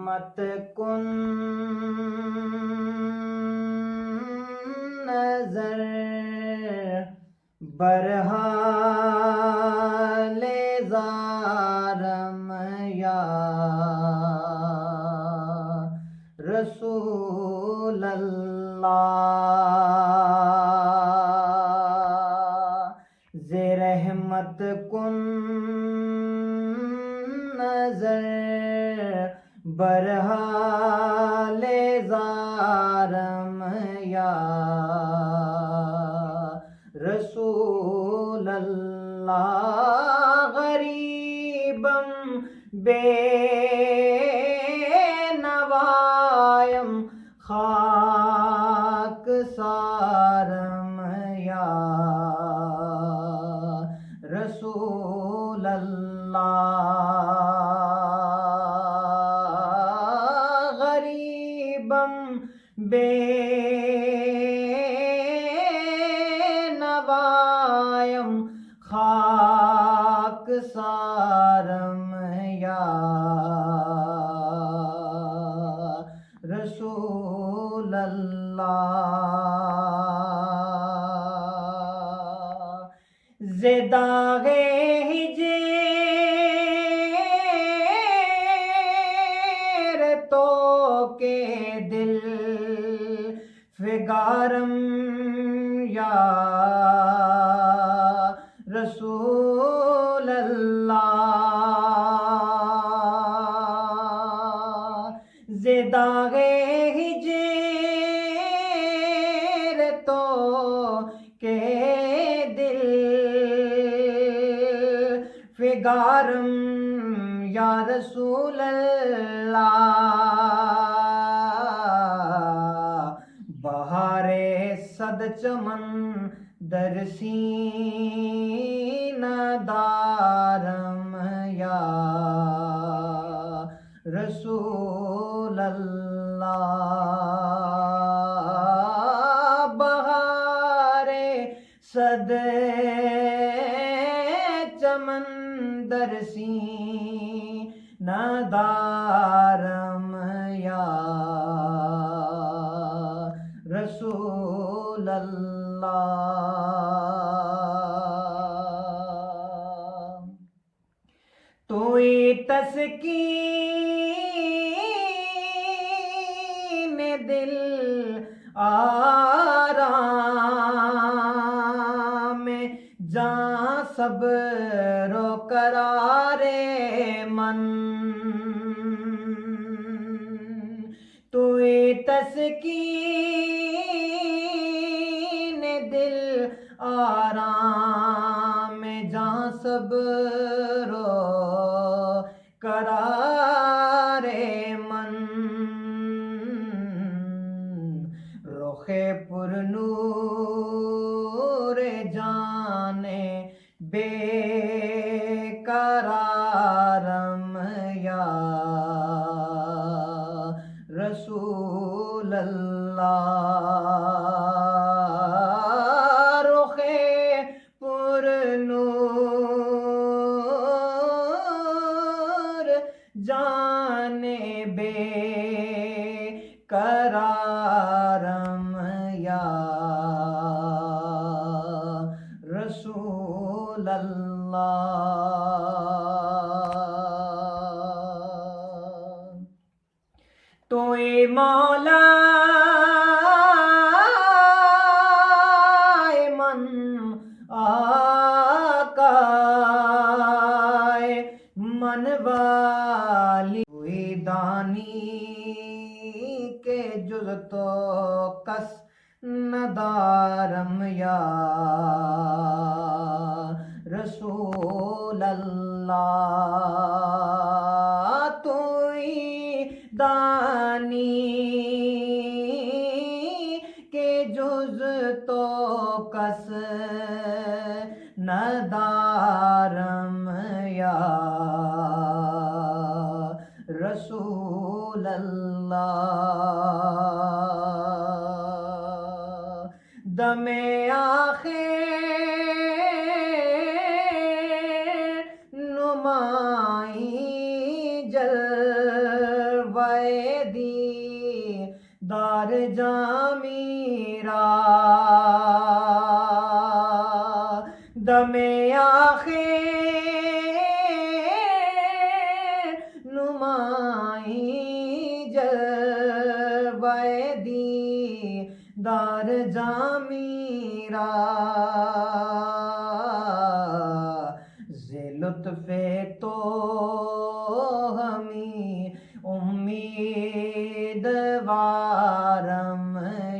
رحمت کن نظر برحال زارم یا رسول اللہ ز رحمت کن نظر برحال زارم یا رسول اللہ غریبم بے نوایم خاک سارم یا رسول اللہ غریبم بے نوایم خاک سارم یا رسول اللہ ز داغ ہجر تو کے دل فگارم یا رسول اللہ ز داغ ہجر تو کے دل فگارم یا رسول اللہ بہار صد چمن در سینہ دارم یا رسول اللہ بہار صد چمن در سینہ دارم یا رسول اللہ توئی تسکین دل آرام جاں صبر و قرار من توئی تسکین دل آرام جاں صبر و قرار من رخ پر نور جانے بے قرارم یا رسول اللہ رخ پر نور جانے بے قرارم یا رسول اللہ توئی مولا من آقا من والی توئی دانی کے جز تو کس ندارم یا رسول اللہ توئی دانی کے جز تو کس ندارم یا رسول اللہ دم آخر نمائی جلوہ دم آخر نمائی جلوہ دیدار جامی را ز لطف تو ہمیں امیدوارم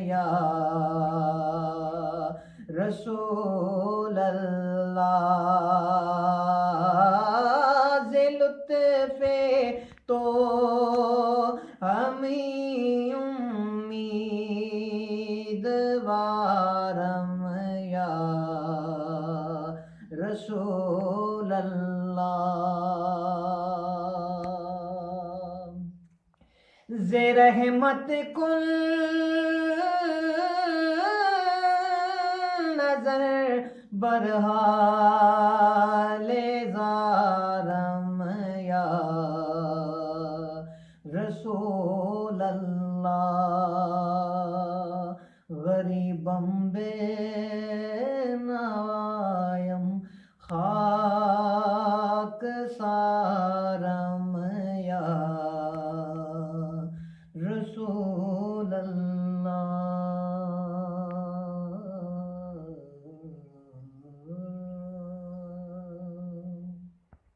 یا رسول اللہ ز لطف تو ہمیں امیدوارم یا رسول اللہ ز رحمت کن نظر برحال زارم یا رسول اللہ غریبم بے نوایم